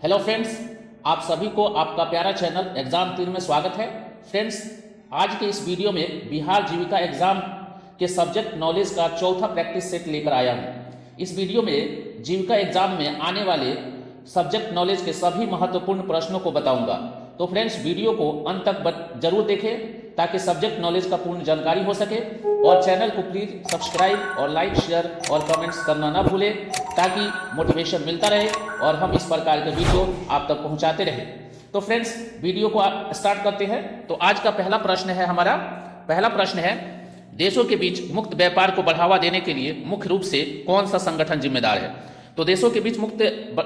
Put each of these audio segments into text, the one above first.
Hello friends, आप सभी को आपका प्यारा चैनल एग्जाम 3 में स्वागत है। फ्रेंड्स, आज के इस वीडियो में बिहार जीविका एग्जाम के सब्जेक्ट नॉलेज का चौथा प्रैक्टिस सेट लेकर आया हूं। इस वीडियो में जीविका एग्जाम में आने वाले सब्जेक्ट नॉलेज के सभी महत्वपूर्ण प्रश्नों को बताऊंगा। तो फ्रेंड्स, वीडियो को अंत तक जरूर देखें ताकि सब्जेक्ट नॉलेज का पूर्ण जानकारी हो सके, और चैनल को प्लीज सब्सक्राइब और लाइक, शेयर और कमेंट्स करना ना भूलें ताकि मोटिवेशन मिलता रहे और हम इस प्रकार के वीडियो आप तक पहुंचाते रहें। तो फ्रेंड्स, वीडियो को स्टार्ट करते हैं। तो आज का पहला प्रश्न है हमारा। पहला प्रश्न है, देशों के बीच मुक्त व्यापार को बढ़ावा देने के लिए मुख्य रूप से कौन सा संगठन जिम्मेदार है? तो देशों के बीच मुक्त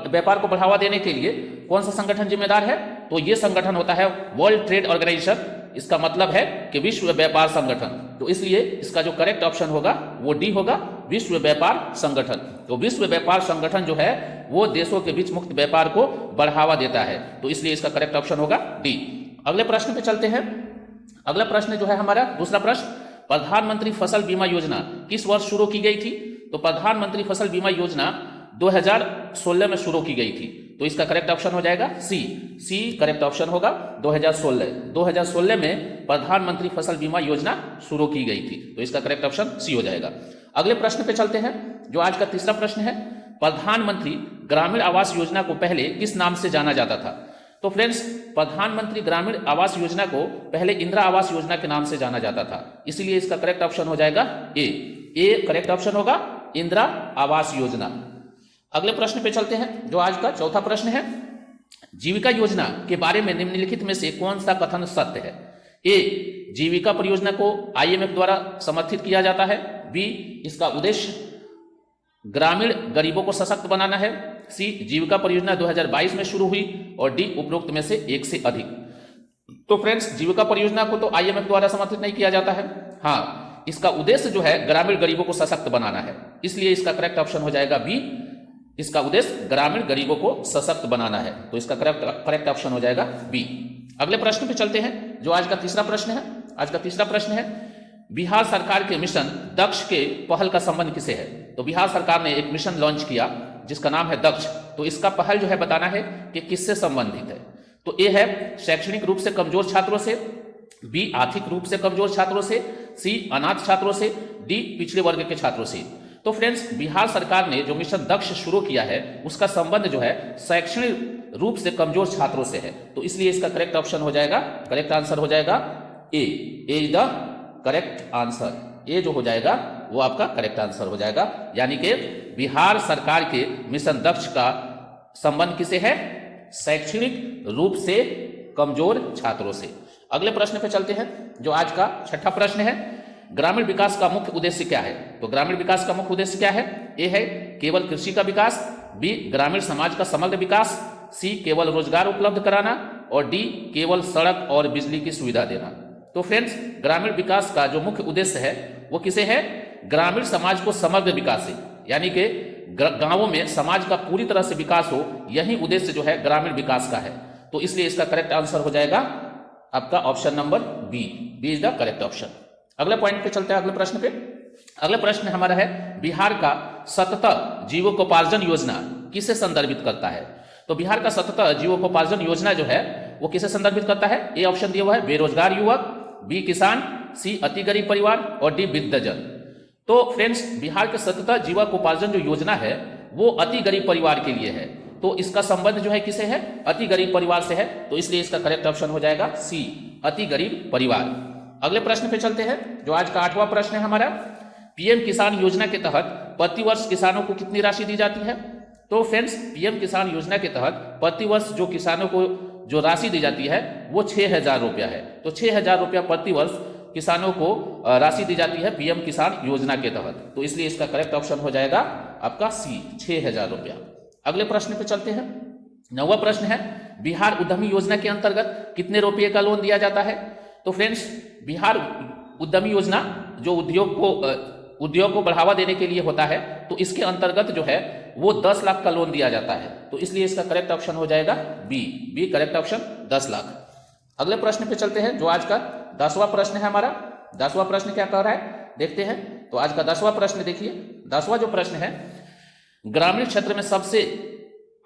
व्यापार को बढ़ावा देने के लिए कौन सा संगठन जिम्मेदार है? तो ये संगठन होता है वर्ल्ड ट्रेड ऑर्गेनाइजेशन। इसका मतलब है कि विश्व व्यापार संगठन। तो इसलिए इसका जो करेक्ट ऑप्शन होगा वो डी होगा, विश्व व्यापार संगठन। तो विश्व व्यापार संगठन जो है वो देशों के बीच मुक्त व्यापार को बढ़ावा देता है, तो इसलिए इसका करेक्ट ऑप्शन होगा डी। अगले प्रश्न पे चलते हैं। अगला प्रश्न जो है हमारा दूसरा प्रश्न, प्रधानमंत्री फसल बीमा योजना किस वर्ष शुरू की गई थी? तो प्रधानमंत्री फसल बीमा योजना 2016 में शुरू की गई थी, तो इसका करेक्ट ऑप्शन हो जाएगा सी करेक्ट ऑप्शन होगा 2016 में प्रधानमंत्री फसल बीमा योजना शुरू की गई थी, तो इसका करेक्ट ऑप्शन सी हो जाएगा। अगले प्रश्न पे चलते हैं, जो आज का तीसरा प्रश्न है, प्रधानमंत्री ग्रामीण आवास योजना को पहले किस नाम से जाना जाता था? तो फ्रेंड्स, प्रधानमंत्री ग्रामीण आवास योजना को पहले इंदिरा आवास योजना के नाम से जाना जाता था, इसलिए इसका करेक्ट ऑप्शन हो जाएगा ए करेक्ट ऑप्शन होगा इंदिरा आवास योजना। अगले प्रश्न पे चलते हैं, जो आज का चौथा प्रश्न है, जीविका योजना के बारे में निम्नलिखित में से कौन सा कथन सत्य है? ए, जीविका परियोजना को आईएमएफ द्वारा समर्थित किया जाता है। बी, इसका उद्देश्य ग्रामीण गरीबों को सशक्त बनाना है। सी, जीविका परियोजना 2022 में शुरू हुई। और डी, उपरोक्त में से एक से अधिक। तो फ्रेंड्स, जीविका परियोजना को तो आईएमएफ द्वारा समर्थित नहीं किया जाता है। हाँ, इसका उद्देश्य जो है ग्रामीण गरीबों को सशक्त बनाना है, इसलिए इसका करेक्ट ऑप्शन हो जाएगा बी, इसका उद्देश्य ग्रामीण गरीबों को सशक्त बनाना है, तो इसका करेक्ट ऑप्शन हो जाएगा बी। अगले प्रश्न पे चलते हैं, जो आज का तीसरा प्रश्न है। आज का तीसरा प्रश्न है, बिहार सरकार के मिशन दक्ष के पहल का संबंध किसे है? तो बिहार सरकार ने एक मिशन लॉन्च किया जिसका नाम है दक्ष, तो इसका पहल जो है बताना है कि किससे संबंधित है। तो ए है शैक्षणिक रूप से कमजोर छात्रों से, बी आर्थिक रूप से कमजोर छात्रों से, सी अनाथ छात्रों से, डी पिछड़े वर्ग के छात्रों से। तो फ्रेंड्स, बिहार सरकार ने जो मिशन दक्ष शुरू किया है उसका संबंध जो है शैक्षणिक रूप से कमजोर छात्रों से है, तो इसलिए इसका करेक्ट ऑप्शन हो जाएगा, करेक्ट आंसर हो जाएगा A is the correct answer. ए जो हो जाएगा वो आपका करेक्ट आंसर हो जाएगा, यानी कि बिहार सरकार के मिशन दक्ष का संबंध किसे है? शैक्षणिक रूप से कमजोर छात्रों से। अगले प्रश्न पे चलते हैं, जो आज का छठा प्रश्न है, ग्रामीण विकास का मुख्य उद्देश्य क्या है? तो ग्रामीण विकास का मुख्य उद्देश्य क्या है? ए है केवल कृषि का विकास, बी ग्रामीण समाज का समग्र विकास, सी केवल रोजगार उपलब्ध कराना, और डी केवल सड़क और बिजली की सुविधा देना। तो फ्रेंड्स, ग्रामीण विकास का जो मुख्य उद्देश्य है वो किसे है? ग्रामीण समाज को समग्र विकास है, यानी कि गांवों में समाज का पूरी तरह से विकास हो, यही उद्देश्य जो है ग्रामीण विकास का है, तो इसलिए इसका करेक्ट आंसर हो जाएगा आपका option number B is the correct option. अगले पॉइंट पे चलते हैं, अगले प्रश्न पे। अगले प्रश्न हमारा है, बिहार का सतत जीविकोपार्जन योजना किसे संदर्भित करता है? तो बिहार का सतत जीविकोपार्जन योजना जो है वो किसे संदर्भित करता है? ए ऑप्शन दिया हुआ है बेरोजगार युवक, बी किसान, सी अति गरीब परिवार, और डी वृद्धजन। तो फ्रेंड्स, बिहार के सतत जीविकोपार्जन जो योजना है वो अति गरीब परिवार के लिए है, तो इसका संबंध जो है किसे है? अति गरीब परिवार से है, तो इसलिए इसका करेक्ट ऑप्शन हो जाएगा सी अति गरीब परिवार। अगले प्रश्न पे चलते हैं, जो आज का आठवां प्रश्न है हमारा, पीएम किसान योजना के तहत प्रतिवर्ष किसानों को कितनी राशि दी जाती है? तो फ्रेंड्स, पीएम किसान योजना के तहत प्रतिवर्ष जो किसानों को जो राशि दी जाती है वो 6,000 रुपया है, तो 6,000 रुपया प्रतिवर्ष किसानों को राशि दी जाती है पीएम किसान योजना के तहत, तो इसलिए इसका करेक्ट ऑप्शन हो जाएगा आपका सी 6,000 रुपया। अगले प्रश्न पे चलते हैं, नौवां प्रश्न है, बिहार उद्यमी योजना के अंतर्गत कितने रुपये का लोन दिया जाता है? तो फ्रेंड्स, बिहार उद्यमी योजना जो उद्योग को बढ़ावा देने के लिए होता है, तो इसके अंतर्गत जो है वो 10 लाख का लोन दिया जाता है, तो इसलिए इसका करेक्ट ऑप्शन हो जाएगा बी करेक्ट ऑप्शन 10 लाख। अगले प्रश्न पे चलते हैं, जो आज का 10वां प्रश्न है हमारा। 10वां प्रश्न क्या कह रहा है देखते हैं। तो आज का 10वां प्रश्न देखिए, 10वां जो प्रश्न है, ग्रामीण क्षेत्र में सबसे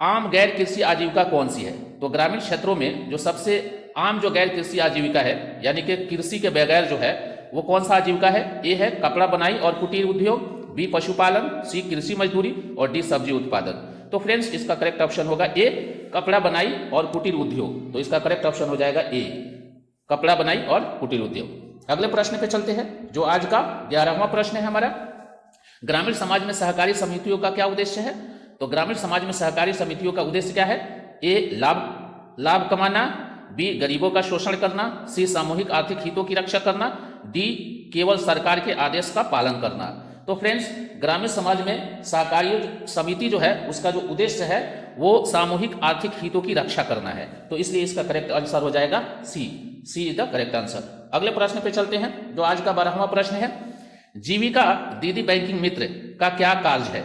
आम गैर कृषि आजीविका कौन सी है? तो ग्रामीण क्षेत्रों में जो सबसे आम जो गैर कृषि आजीविका है, यानी कि कृषि के बगैर जो है, वो कौन सा आजीविका है? ए है कपड़ा बनाई और कुटीर उद्योग, बी पशुपालन, सी कृषि मजदूरी और डी सब्जी उत्पादन। तो फ्रेंड्स इसका करेक्ट ऑप्शन होगा ए कपड़ा बनाई और कुटीर उद्योग। तो इसका करेक्ट ऑप्शन हो जाएगा ए कपड़ा बनाई और कुटीर उद्योग। अगले प्रश्न पे चलते हैं जो आज का 11वां प्रश्न है हमारा। ग्रामीण समाज में सहकारी समितियों का क्या उद्देश्य है? तो ग्रामीण समाज में सहकारी समितियों का उद्देश्य क्या है? ए लाभ कमाना, बी गरीबों का शोषण करना, सी सामूहिक आर्थिक हितों की रक्षा करना, डी केवल सरकार के आदेश का पालन करना। तो फ्रेंड्स ग्रामीण समाज में सहकारी समिति जो है उसका जो उद्देश्य है वो सामूहिक आर्थिक हितों की रक्षा करना है। तो इसलिए इसका करेक्ट आंसर हो जाएगा सी इज द करेक्ट आंसर। अगले प्रश्न पे चलते हैं जो आज का 12वां प्रश्न है। जीविका दीदी बैंकिंग मित्र का क्या कार्य है?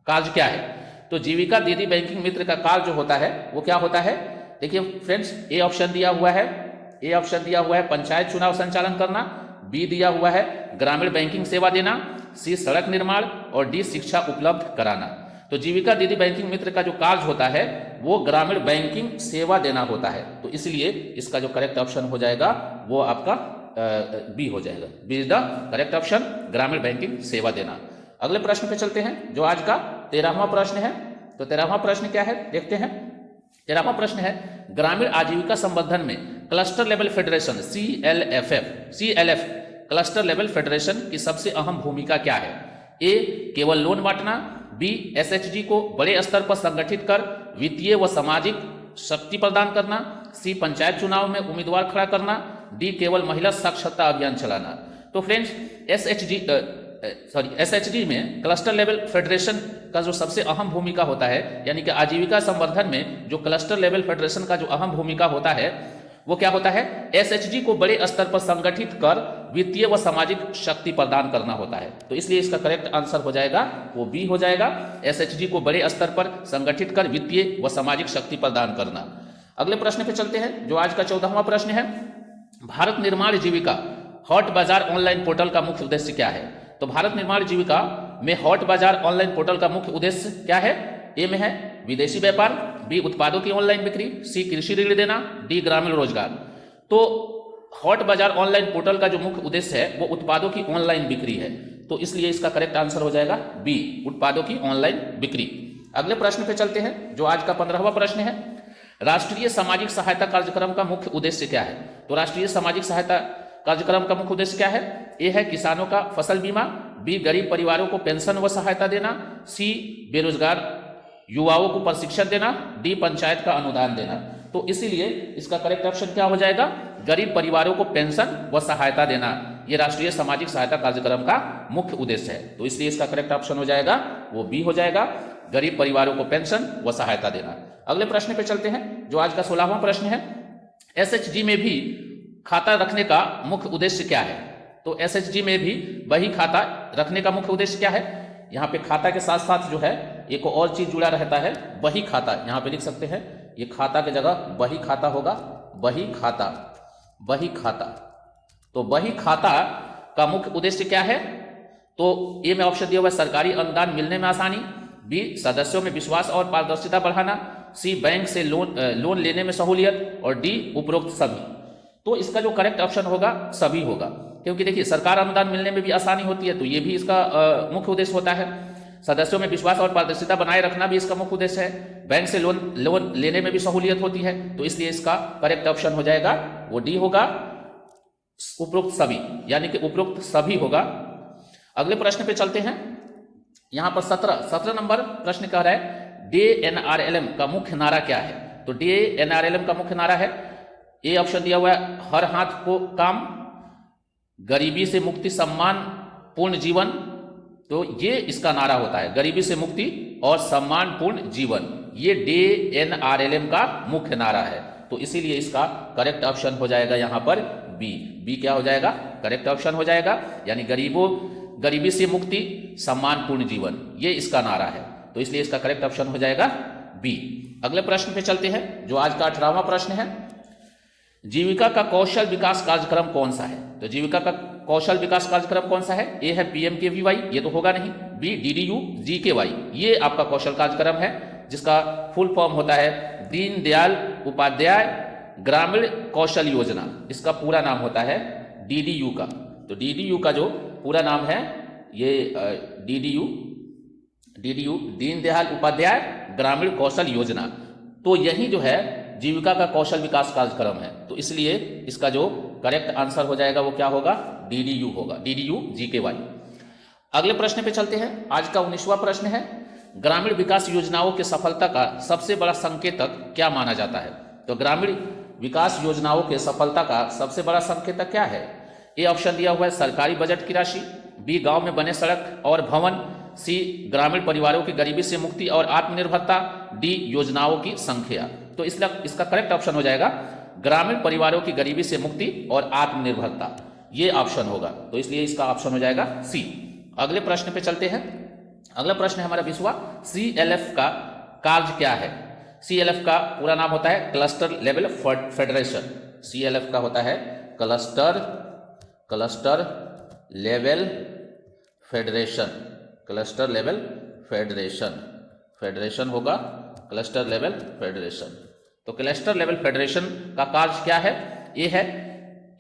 कार्य क्या है? तो जीविका दीदी बैंकिंग मित्र का कार्य जो होता है वो क्या होता है? देखिए फ्रेंड्स ए ऑप्शन दिया हुआ है पंचायत चुनाव संचालन करना, बी दिया हुआ है ग्रामीण बैंकिंग सेवा देना, सी सड़क निर्माण और डी शिक्षा उपलब्ध कराना। तो जीविका दीदी बैंकिंग मित्र का जो कार्य होता है वो ग्रामीण बैंकिंग सेवा देना होता है। तो इसलिए इसका जो करेक्ट ऑप्शन हो जाएगा वो आपका बी हो जाएगा। B is the correct option, ग्रामीण बैंकिंग सेवा देना। अगले प्रश्न पे चलते हैं जो आज का 13वां प्रश्न है। तो 13वां प्रश्न क्या है देखते हैं। 13वां प्रश्न है ग्रामीण आजीविका संवर्धन में cluster level federation CLF cluster level federation की सबसे अहम भूमिका क्या है? ए केवल लोन बांटना, बी SHG को बड़े स्तर पर संगठित कर वित्तीय व सामाजिक शक्ति प्रदान करना, सी पंचायत चुनाव में उम्मीदवार खड़ा करना, डी केवल महिला साक्षरता अभियान चलाना। तो फ्रेंड्स SHG में क्लस्टर लेवल फेडरेशन का जो सबसे अहम भूमिका होता है, यानी कि आजीविका संवर्धन में जो क्लस्टर लेवल फेडरेशन का जो अहम भूमिका होता है वो क्या होता है? SHG को बड़े स्तर पर संगठित कर वित्तीय व सामाजिक शक्ति प्रदान करना होता है। तो इसलिए इसका करेक्ट आंसर हो जाएगा वो बी हो जाएगा, SHG को बड़े स्तर पर संगठित कर वित्तीय व सामाजिक शक्ति प्रदान करना। अगले प्रश्न पे चलते हैं जो आज का 14वां प्रश्न है। भारत निर्माण जीविका हॉट बाजार ऑनलाइन पोर्टल का मुख्य उद्देश्य क्या है? तो भारत निर्माण जीविका में हॉट बाजार ऑनलाइन पोर्टल का मुख्य उद्देश्य क्या है? ए में है विदेशी व्यापार, बी उत्पादों की ऑनलाइन बिक्री, सी कृषि ऋण देना, डी ग्रामीण रोजगार। तो हॉट बाजार ऑनलाइन पोर्टल का जो मुख्य उद्देश्य है वो उत्पादों की ऑनलाइन बिक्री है। तो इसलिए इसका करेक्ट आंसर हो जाएगा बी उत्पादों की ऑनलाइन बिक्री। अगले प्रश्न पे चलते हैं जो आज का 15वां प्रश्न है। राष्ट्रीय सामाजिक सहायता कार्यक्रम का मुख्य उद्देश्य क्या है? तो राष्ट्रीय सामाजिक सहायता कार्यक्रम का मुख्य उद्देश्य क्या है? ए है किसानों का फसल बीमा, बी गरीब परिवारों को पेंशन व सहायता देना, सी बेरोजगार युवाओं को प्रशिक्षण देना, डी पंचायत का अनुदान देना। तो इसीलिए इसका करेक्ट ऑप्शन क्या हो जाएगा? गरीब परिवारों को पेंशन व सहायता देना। ये राष्ट्रीय सामाजिक सहायता कार्यक्रम का मुख्य उद्देश्य है। तो इसलिए इसका करेक्ट ऑप्शन हो जाएगा वो बी हो जाएगा, गरीब परिवारों को पेंशन व सहायता देना। अगले प्रश्न पे चलते हैं जो आज का 16वां प्रश्न है। SHG में भी खाता रखने का मुख्य उद्देश्य क्या है? तो SHG में भी बही खाता रखने का मुख्य उद्देश्य क्या है? यहाँ पे खाता के साथ साथ जो है एक और चीज जुड़ा रहता है, बही खाता। यहाँ पे लिख सकते हैं, ये खाता की जगह बही खाता होगा, बही खाता। तो बही खाता का मुख्य उद्देश्य क्या है? तो ए में ऑप्शन दिया हुआ है सरकारी अनुदान मिलने में आसानी, बी सदस्यों में विश्वास और पारदर्शिता बढ़ाना, सी बैंक से लोन लेने में सहूलियत और डी उपरोक्त सभी। तो इसका जो करेक्ट ऑप्शन होगा सभी होगा, क्योंकि देखिए सरकार अनुदान मिलने में भी आसानी होती है तो ये भी इसका मुख्य उद्देश्य होता है। सदस्यों में विश्वास और पारदर्शिता बनाए रखना भी इसका मुख्य उद्देश्य है। बैंक से लोन लेने में भी सहूलियत होती है। तो इसलिए इसका करेक्ट ऑप्शन हो जाएगा वो डी होगा, उपरोक्त सभी, यानी कि उपरोक्त सभी होगा। अगले प्रश्न पे चलते हैं। यहां पर 17 नंबर प्रश्न कह रहा है DNRLM का मुख्य नारा क्या है? तो DNRLM का मुख्य नारा है, ए ऑप्शन दिया हुआ है हर हाथ को काम, गरीबी से मुक्ति सम्मान पूर्ण जीवन। तो ये इसका नारा होता है, गरीबी से मुक्ति और सम्मान पूर्ण जीवन। ये DNRLM का मुख्य नारा है। तो इसीलिए इसका करेक्ट ऑप्शन हो जाएगा यहां पर बी क्या हो जाएगा? करेक्ट ऑप्शन हो जाएगा, यानी गरीबी से मुक्ति सम्मान पूर्ण जीवन, ये इसका नारा है। तो इसलिए इसका करेक्ट ऑप्शन हो जाएगा बी। अगले प्रश्न पे चलते हैं जो आज का 18वां प्रश्न है। जीविका का कौशल विकास कार्यक्रम कौन सा है? तो जीविका का कौशल विकास कार्यक्रम कौन सा है? ए है PMKVY, ये तो होगा नहीं, बी DDU GKY, ये आपका कौशल कार्यक्रम है जिसका फुल फॉर्म होता है दीनदयाल उपाध्याय ग्रामीण कौशल योजना। इसका पूरा नाम होता है DDU का। तो DDU का जो पूरा नाम है ये DDU दीनदयाल उपाध्याय ग्रामीण कौशल योजना। तो यही जो है जीविका का कौशल विकास कार्यक्रम है। तो इसलिए इसका जो करेक्ट आंसर हो जाएगा वो क्या होगा, DDU होगा, DDU GKY। अगले प्रश्न पे चलते हैं। आज का 19वां प्रश्न है, ग्रामीण विकास योजनाओं की सफलता का सबसे बड़ा संकेतक क्या माना जाता है। तो ग्रामीण विकास योजनाओं के सफलता का सबसे बड़ा संकेतक क्या है। ए ऑप्शन दिया हुआ है सरकारी बजट की राशि, बी गांव में बने सड़क और भवन, सी ग्रामीण परिवारों की गरीबी से मुक्ति और आत्मनिर्भरता, डी योजनाओं की संख्या। तो इसका करेक्ट ऑप्शन हो जाएगा ग्रामीण परिवारों की गरीबी से मुक्ति और आत्मनिर्भरता, ये ऑप्शन होगा। तो इसलिए इसका ऑप्शन हो जाएगा सी। अगले प्रश्न पे चलते हैं। अगला प्रश्न है हमारा 20वां, CLF का कार्य क्या है। CLF का पूरा नाम होता है क्लस्टर लेवल फेडरेशन। CLF का होता है cluster level federation, cluster level federation होगा, क्लस्टर लेवल फेडरेशन। तो क्लस्टर लेवल फेडरेशन का कार्य क्या है। ए है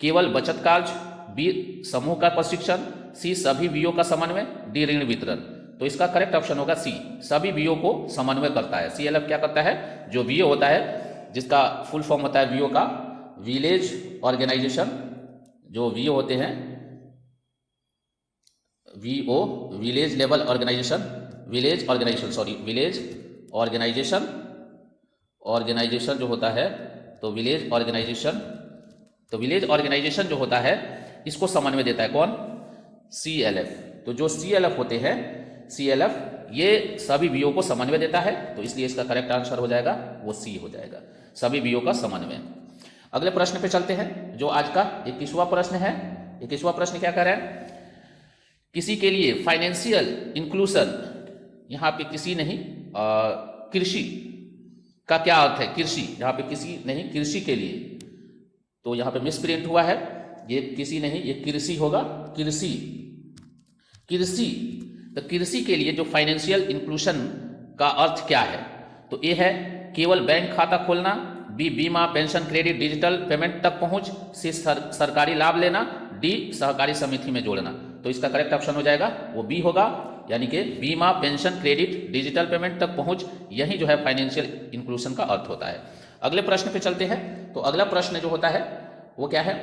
केवल बचत कार्य, बी समूह का प्रशिक्षण, सी सभी बीओ का समन्वय, डी ऋण वितरण। तो इसका करेक्ट ऑप्शन होगा सी, सभी बीओ को समन्वय करता है। CLF क्या करता है, जो बीओ होता है जिसका फुल फॉर्म होता है बीओ का विलेज ऑर्गेनाइजेशन, जो बीओ होते हैं VO village level organisation, village organisation जो होता है, तो विलेज ऑर्गेनाइजेशन जो होता है इसको समन्वय देता है कौन, CLF। तो जो CLF होते हैं, CLF ये सभी बीओ को समन्वय देता है। तो इसलिए इसका करेक्ट आंसर हो जाएगा वो सी हो जाएगा, सभी बीओ का समन्वय। अगले प्रश्न पे चलते हैं जो आज का 21वां प्रश्न है। 21वां प्रश्न क्या कर रहा है, किसी के लिए फाइनेंशियल इंक्लूजन, यहाँ पे किसी नहीं, कृषि का क्या अर्थ है, कृषि, यहाँ पे किसी नहीं, कृषि के लिए। तो यहाँ पे मिसप्रिंट हुआ है, ये किसी नहीं, ये कृषि होगा, कृषि। तो कृषि के लिए जो फाइनेंशियल इंक्लूजन का अर्थ क्या है। तो ये है केवल बैंक खाता खोलना, बी बीमा पेंशन क्रेडिट डिजिटल पेमेंट तक पहुंच, सी सरकारी लाभ लेना, डी सहकारी समिति में जोड़ना। तो इसका करेक्ट ऑप्शन हो जाएगा वो बी होगा, यानी कि बीमा पेंशन क्रेडिट डिजिटल पेमेंट तक पहुंच, यही जो है फाइनेंशियल इंक्लूजन का अर्थ होता है। अगले प्रश्न पे चलते हैं। तो अगला प्रश्न जो होता है वो क्या है,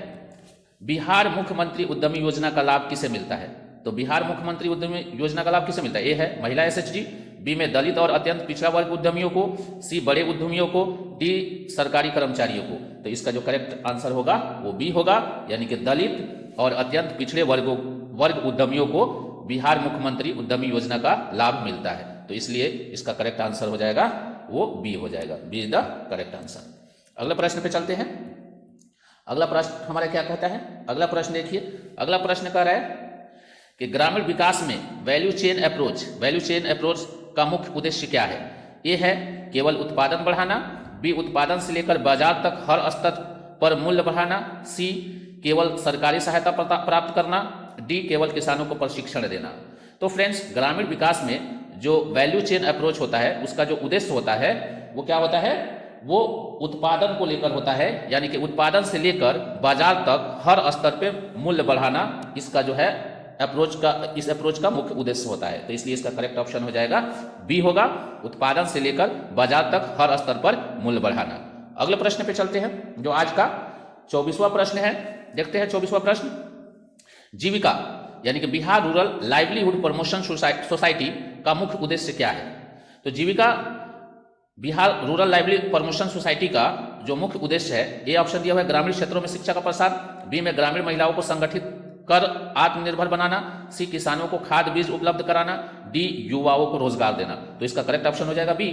बिहार मुख्यमंत्री उद्यमी योजना का लाभ किसे मिलता है। तो बिहार मुख्यमंत्री उद्यमी योजना का लाभ किसे मिलता है। ए है महिला SHG, बी में दलित और अत्यंत पिछड़ा वर्ग उद्यमियों को, सी बड़े उद्यमियों को, डी सरकारी कर्मचारियों को। तो इसका जो करेक्ट आंसर होगा वो बी होगा, यानी कि दलित और अत्यंत पिछड़े वर्ग उद्यमियों को बिहार मुख्यमंत्री उद्यमी योजना का लाभ मिलता है। तो इसलिए इसका करेक्ट आंसर हो जाएगा वो बी हो जाएगा, B is the correct answer. अगले प्रश्न पे चलते हैं। अगला प्रश्न हमारा क्या कहता है, अगला प्रश्न देखिए। अगला प्रश्न कह रहा है कि ग्रामीण विकास में वैल्यू चेन अप्रोच का मुख्य उद्देश्य क्या है। ये है केवल उत्पादन बढ़ाना, बी उत्पादन से लेकर बाजार तक हर स्तर पर मूल्य बढ़ाना, सी केवल सरकारी सहायता प्राप्त करना, डी केवल किसानों को प्रशिक्षण देना। तो फ्रेंड्स, ग्रामीण विकास में जो वैल्यू चेन अप्रोच होता है उसका जो उद्देश्य होता है वो क्या होता है, वो उत्पादन को लेकर होता है, यानी कि उत्पादन से लेकर बाजार तक हर स्तर पे मूल्य बढ़ाना, इसका जो है इस अप्रोच का मुख्य उद्देश्य होता है। तो इसलिए इसका करेक्ट ऑप्शन हो जाएगा बी होगा, उत्पादन से लेकर बाजार तक हर स्तर पर मूल्य बढ़ाना। अगले प्रश्न पे चलते हैं जो आज का 24वां प्रश्न है। देखते हैं 24वां प्रश्न, जीविका यानी कि Bihar rural livelihood promotion society का मुख्य उद्देश्य क्या है। तो Jeevika Bihar rural livelihood promotion society का जो मुख्य उद्देश्य है, ए ऑप्शन दिया हुआ है ग्रामीण क्षेत्रों में शिक्षा का प्रसार, बी में ग्रामीण महिलाओं को संगठित कर आत्मनिर्भर बनाना, सी किसानों को खाद बीज उपलब्ध कराना, डी युवाओं को रोजगार देना। तो इसका करेक्ट ऑप्शन हो जाएगा बी,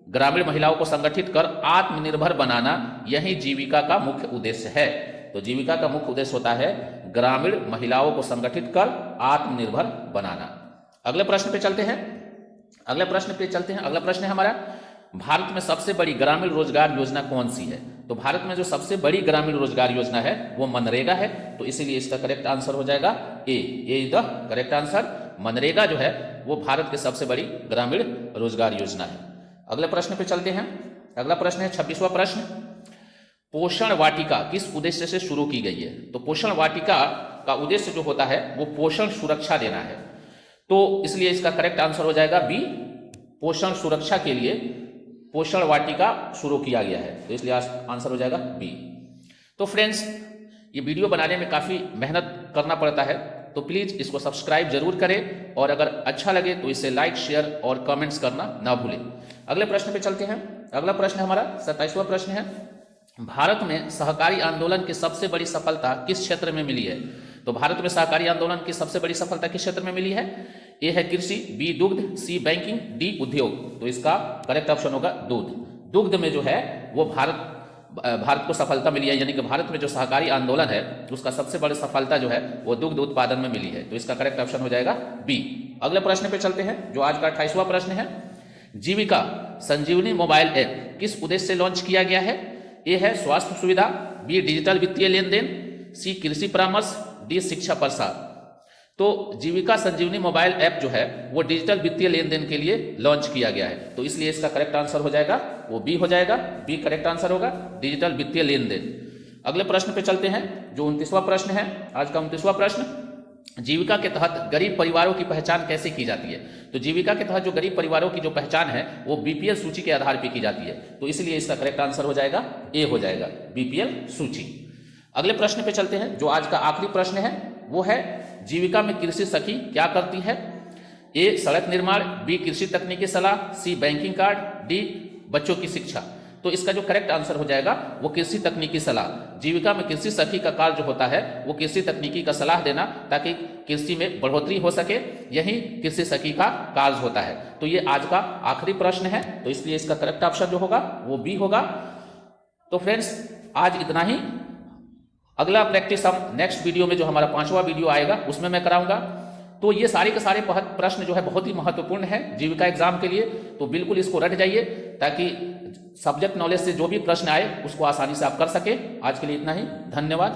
ग्रामीण महिलाओं को संगठित कर आत्मनिर्भर बनाना, यही जीविका का मुख्य उद्देश्य है। तो जीविका का मुख्य उद्देश्य होता है ग्रामीण महिलाओं को संगठित कर आत्मनिर्भर बनाना। अगले प्रश्न पे चलते हैं। अगला प्रश्न है हमारा, भारत में सबसे बड़ी ग्रामीण रोजगार योजना कौन सी है। तो भारत में जो सबसे बड़ी ग्रामीण रोजगार योजना है वो मनरेगा है। तो इसीलिए इसका करेक्ट आंसर हो जाएगा A is the correct answer. MNREGA जो है वो भारत की सबसे बड़ी ग्रामीण रोजगार योजना है। अगले प्रश्न पे चलते हैं। अगला प्रश्न है 26वां प्रश्न, पोषण वाटिका किस उद्देश्य से शुरू की गई है? तो पोषण वाटिका का उद्देश्य जो होता है वो पोषण सुरक्षा देना है, तो इसलिए इसका करेक्ट आंसर हो जाएगा बी, पोषण सुरक्षा के लिए पोषण वाटिका शुरू किया गया है, तो इसलिए आंसर हो जाएगा बी। तो फ्रेंड्स, ये वीडियो बनाने में काफ़ी मेहनत करना पड़ता है, तो प्लीज़ इसको सब्सक्राइब जरूर करें और अगर अच्छा लगे तो इसे लाइक, शेयर और कमेंट्स करना ना भूलें। अगले प्रश्न पे चलते हैं। अगला प्रश्न हमारा 27वां प्रश्न है, भारत में सहकारी आंदोलन की सबसे बड़ी सफलता किस क्षेत्र में मिली है? तो भारत में सहकारी आंदोलन की सबसे बड़ी सफलता किस क्षेत्र में मिली है? ए है कृषि, बी दुग्ध, सी बैंकिंग, डी उद्योग। तो इसका करेक्ट ऑप्शन होगा दूध। दुग्ध में जो है वो भारत को सफलता मिली है, यानी कि भारत में जो सहकारी आंदोलन है उसका सबसे बड़ी सफलता जो है वो दुग्ध उत्पादन में मिली है, तो इसका करेक्ट ऑप्शन हो जाएगा बी। अगले प्रश्न पे चलते हैं जो आज का 28वां प्रश्न है, जीविका संजीवनी मोबाइल ऐप किस उद्देश्य से लॉन्च किया गया है? ए है स्वास्थ्य सुविधा, बी डिजिटल वित्तीय लेन देन, सी कृषि परामर्श, डी शिक्षा प्रसार। तो जीविका संजीवनी मोबाइल ऐप जो है वो डिजिटल वित्तीय लेन देन के लिए लॉन्च किया गया है, तो इसलिए इसका करेक्ट आंसर हो जाएगा वो बी हो जाएगा। बी करेक्ट आंसर होगा, डिजिटल वित्तीय लेन देन। अगले प्रश्न पे चलते हैं जो 29वां प्रश्न है। आज का 29वां प्रश्न, जीविका के तहत गरीब परिवारों की पहचान कैसे की जाती है? तो जीविका के तहत जो गरीब परिवारों की जो पहचान है वो बीपीएल सूची के आधार पर की जाती है, तो इसलिए इसका करेक्ट आंसर हो जाएगा ए हो जाएगा, बीपीएल सूची। अगले प्रश्न पे चलते हैं जो आज का आखिरी प्रश्न है, वो है जीविका में कृषि सखी क्या करती है? ए सड़क निर्माण, बी कृषि तकनीकी सलाह, सी बैंकिंग कार्ड, डी बच्चों की शिक्षा। तो इसका जो करेक्ट आंसर हो जाएगा वो कृषि तकनीकी सलाह। जीविका में कृषि सखी का कार्य जो होता है वो कृषि तकनीकी का सलाह देना ताकि कृषि में बढ़ोतरी हो सके, यही कृषि सखी का कार्य होता है। तो ये आज का आखिरी प्रश्न है, तो इसलिए इसका करेक्ट ऑप्शन जो होगा वो बी होगा। तो फ्रेंड्स, आज इतना ही। अगला प्रैक्टिस हम नेक्स्ट वीडियो में जो हमारा 5वां वीडियो आएगा उसमें मैं कराऊंगा। तो ये सारे के सारे प्रश्न जो है बहुत ही महत्वपूर्ण है जीविका एग्जाम के लिए, तो बिल्कुल इसको रट जाइए ताकि सब्जेक्ट नॉलेज से जो भी प्रश्न आए उसको आसानी से आप कर सके। आज के लिए इतना ही, धन्यवाद।